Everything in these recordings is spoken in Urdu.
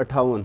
58।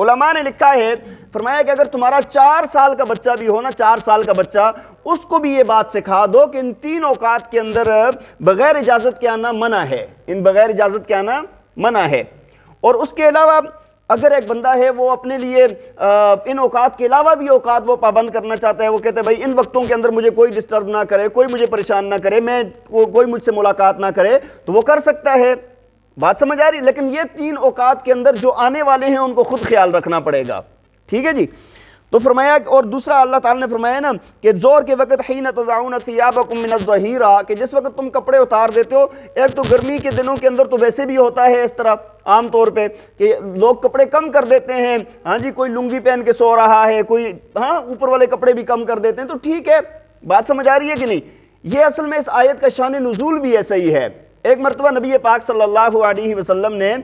علماء نے لکھا ہے، فرمایا کہ اگر تمہارا 4 سال کا بچہ بھی ہو نا، 4 سال کا بچہ، اس کو بھی یہ بات سکھا دو کہ ان 3 اوقات کے اندر بغیر اجازت کے آنا منع ہے، ان بغیر اجازت کے آنا منع ہے۔ اور اس کے علاوہ اگر ایک بندہ ہے وہ اپنے لیے ان اوقات کے علاوہ بھی اوقات وہ پابند کرنا چاہتا ہے، وہ کہتا ہے بھائی ان وقتوں کے اندر مجھے کوئی ڈسٹرب نہ کرے، کوئی مجھے پریشان نہ کرے، کوئی مجھ سے ملاقات نہ کرے، تو وہ کر سکتا ہے۔ بات سمجھ آ رہی؟ لیکن یہ 3 اوقات کے اندر جو آنے والے ہیں ان کو خود خیال رکھنا پڑے گا، ٹھیک ہے جی۔ تو فرمایا، اور دوسرا اللہ تعالیٰ نے فرمایا نا کہ زور کے وقت حین تضعون ثیابکم من الظہیرہ، کہ جس وقت تم کپڑے اتار دیتے ہو، ایک تو گرمی کے دنوں کے اندر تو ویسے بھی ہوتا ہے اس طرح عام طور پہ کہ لوگ کپڑے کم کر دیتے ہیں، ہاں جی، کوئی لنگی پہن کے سو رہا ہے، کوئی اوپر والے کپڑے بھی کم کر دیتے ہیں، تو ٹھیک ہے، بات سمجھ آ رہی ہے کہ نہیں؟ یہ اصل میں اس آیت کا شان نزول بھی ایسا ہی ہے۔ ایک مرتبہ نبی پاک صلی اللہ علیہ وسلم نے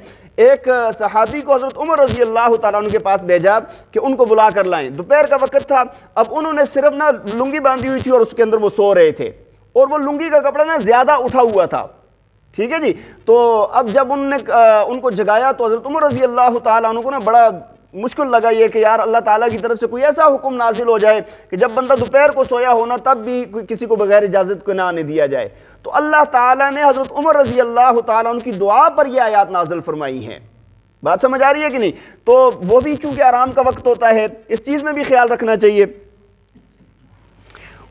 ایک صحابی کو حضرت عمر رضی اللہ تعالیٰ عنہ کے پاس بھیجا کہ ان کو بلا کر لائیں۔ دوپہر کا وقت تھا، اب انہوں نے صرف نا لنگی باندھی ہوئی تھی اور اس کے اندر وہ سو رہے تھے، اور وہ لنگی کا کپڑا نا زیادہ اٹھا ہوا تھا، ٹھیک ہے جی۔ تو اب جب ان کو جگایا تو حضرت عمر رضی اللہ تعالیٰ عنہ کو نا بڑا مشکل لگا یہ کہ یار اللہ تعالیٰ کی طرف سے کوئی ایسا حکم نازل ہو جائے کہ جب بندہ دوپہر کو سویا ہونا تب بھی کسی کو بغیر اجازت کو نہ آنے دیا جائے۔ تو اللہ تعالیٰ نے حضرت عمر رضی اللہ تعالیٰ عنہ کی دعا پر یہ آیات نازل فرمائی ہیں۔ بات سمجھ آ رہی ہے کہ نہیں؟ تو وہ بھی چونکہ آرام کا وقت ہوتا ہے، اس چیز میں بھی خیال رکھنا چاہیے۔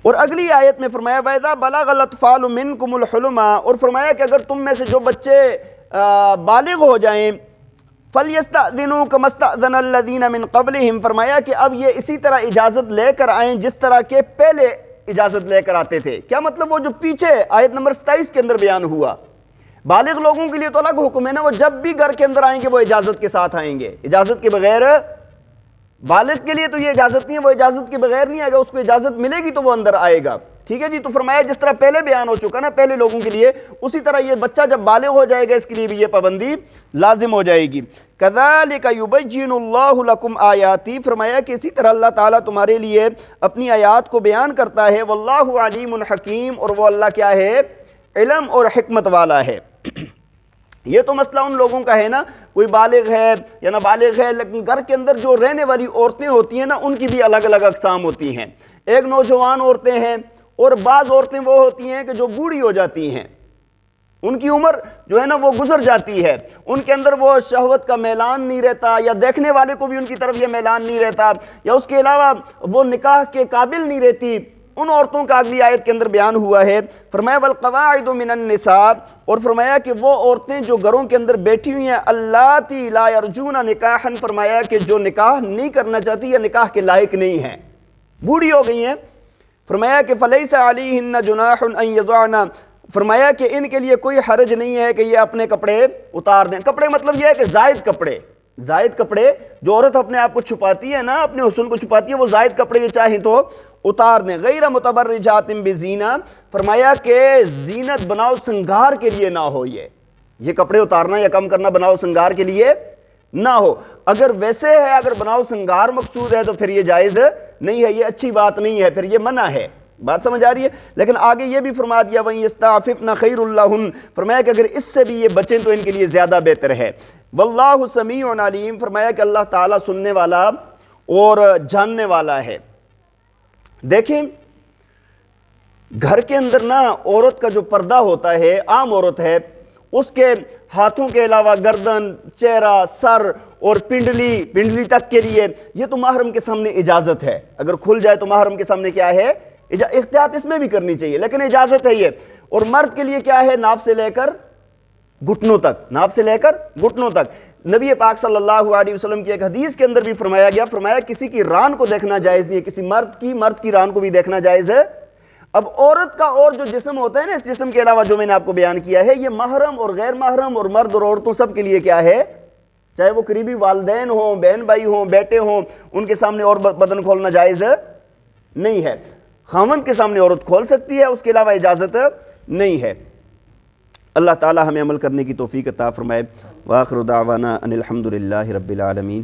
اور اگلی آیت میں فرمایا وَإِذَا بَلَغَ الْأَطْفَالُ مِنْكُمُ الْحُلُمَ، اور فرمایا کہ اگر تم میں سے جو بچے بالغ ہو جائیں فَلْيَسْتَأْذِنُوا كَمَا اسْتَأْذَنَ الَّذِينَ مِنْ قَبْلِهِمْ، فرمایا کہ اب یہ اسی طرح اجازت لے کر آئیں جس طرح کے پہلے اجازت لے کر آتے تھے۔ کیا مطلب؟ وہ جو پیچھے آیت نمبر 27 کے اندر بیان ہوا، بالغ لوگوں کے لیے تو الگ حکم ہے نا، وہ جب بھی گھر کے اندر آئیں گے وہ اجازت کے ساتھ آئیں گے، اجازت کے بغیر۔ بالغ کے لیے تو یہ اجازت نہیں ہے، وہ اجازت کے بغیر نہیں آئے گا، اس کو اجازت ملے گی تو وہ اندر آئے گا، ٹھیک ہے جی۔ تو فرمایا جس طرح پہلے بیان ہو چکا نا پہلے لوگوں کے لیے، اسی طرح یہ بچہ جب بالغ ہو جائے گا اس کے لیے بھی یہ پابندی لازم ہو جائے گی۔ كَذَلِكَ يُبَيِّنُ اللَّهُ لَكُمْ آيَاتِهِ، فرمایا کہ اسی طرح اللہ تعالیٰ تمہارے لیے اپنی آیات کو بیان کرتا ہے۔ وَاللَّهُ عَلِيمٌ حَكِيمٌ، اور وہ اللہ کیا ہے؟ علم اور حکمت والا ہے۔ یہ تو مسئلہ ان لوگوں کا ہے نا، کوئی بالغ ہے یا نہ بالغ ہے، لیکن گھر کے اندر جو رہنے والی عورتیں ہوتی ہیں نا ان کی بھی الگ الگ اقسام ہوتی ہیں۔ ایک نوجوان عورتیں ہیں، اور بعض عورتیں وہ ہوتی ہیں کہ جو بوڑھی ہو جاتی ہیں، ان کی عمر جو ہے نا وہ گزر جاتی ہے، ان کے اندر وہ شہوت کا میلان نہیں رہتا، یا دیکھنے والے کو بھی ان کی طرف یہ میلان نہیں رہتا، یا اس کے علاوہ وہ نکاح کے قابل نہیں رہتی۔ ان عورتوں کا اگلی آیت کے اندر بیان ہوا ہے، فرمایا والقواعد من النساء، اور فرمایا کہ وہ عورتیں جو گھروں کے اندر بیٹھی ہوئی ہیں، اللاتی لا یرجون نکاحا، فرمایا کہ جو نکاح نہیں کرنا چاہتی یا نکاح کے لائق نہیں ہیں، بوڑھی ہو گئی ہیں، فرمایا کہ فلیس علیہن جناح ان یضعن، فرمایا کہ ان کے لیے کوئی حرج نہیں ہے کہ یہ اپنے کپڑے اتار دیں۔ کپڑے مطلب یہ ہے کہ زائد کپڑے، زائد کپڑے جو عورت اپنے آپ کو چھپاتی ہے نا، اپنے حسن کو چھپاتی ہے، وہ زائد کپڑے یہ چاہیں تو اتار دیں۔ غیر متبرجات بزینہ، فرمایا کہ زینت بناؤ سنگار کے لیے نہ ہو، یہ کپڑے اتارنا یا کم کرنا بناؤ سنگار کے لیے نہ ہو۔ اگر ویسے ہے، اگر بناؤ سنگار مقصود ہے تو پھر یہ جائز نہیں ہے، یہ اچھی بات نہیں ہے، پھر یہ منع ہے۔ بات سمجھ آ رہی ہے؟ لیکن آگے یہ بھی فرما دیا وَإِن يَسْتَعْفِفْنَ خَيْرٌ لَهُنَّ، فرمایا کہ اگر اس سے بھی یہ بچیں تو ان کے لیے زیادہ بہتر ہے۔ وَاللَّهُ سَمِيعٌ عَلِيمٌ، فرمایا کہ اللہ تعالیٰ سننے والا اور جاننے والا ہے۔ دیکھیں گھر کے اندر نا عورت کا جو پردہ ہوتا ہے، عام عورت ہے، اس کے ہاتھوں کے علاوہ گردن، چہرہ، سر اور پنڈلی تک کے لیے یہ تو محرم کے سامنے اجازت ہے، اگر کھل جائے تو محرم کے سامنے کیا ہے؟ احتیاط اس میں بھی کرنی چاہیے، لیکن اجازت ہے یہ۔ اور مرد کے لیے کیا ہے؟ ناف سے لے کر گھٹنوں تک، ناف سے لے کر گھٹنوں تک۔ نبی پاک صلی اللہ علیہ وسلم کی ایک حدیث کے اندر بھی فرمایا گیا، فرمایا کسی کی ران کو دیکھنا جائز نہیں ہے، کسی مرد کی ران کو بھی دیکھنا جائز ہے۔ اب عورت کا اور جو جسم ہوتا ہے نا، اس جسم کے علاوہ جو میں نے آپ کو بیان کیا ہے، یہ محرم اور غیر محرم اور مرد اور عورتوں سب کے لیے کیا ہے؟ چاہے وہ قریبی والدین ہوں، بہن بھائی ہوں، بیٹے ہوں، ان کے سامنے اور بدن کھولنا جائز نہیں ہے۔ خاوند کے سامنے عورت کھول سکتی ہے، اس کے علاوہ اجازت نہیں ہے۔ اللہ تعالی ہمیں عمل کرنے کی توفیق عطا فرمائے۔ وآخر دعوانا ان الحمد للہ رب العالمین۔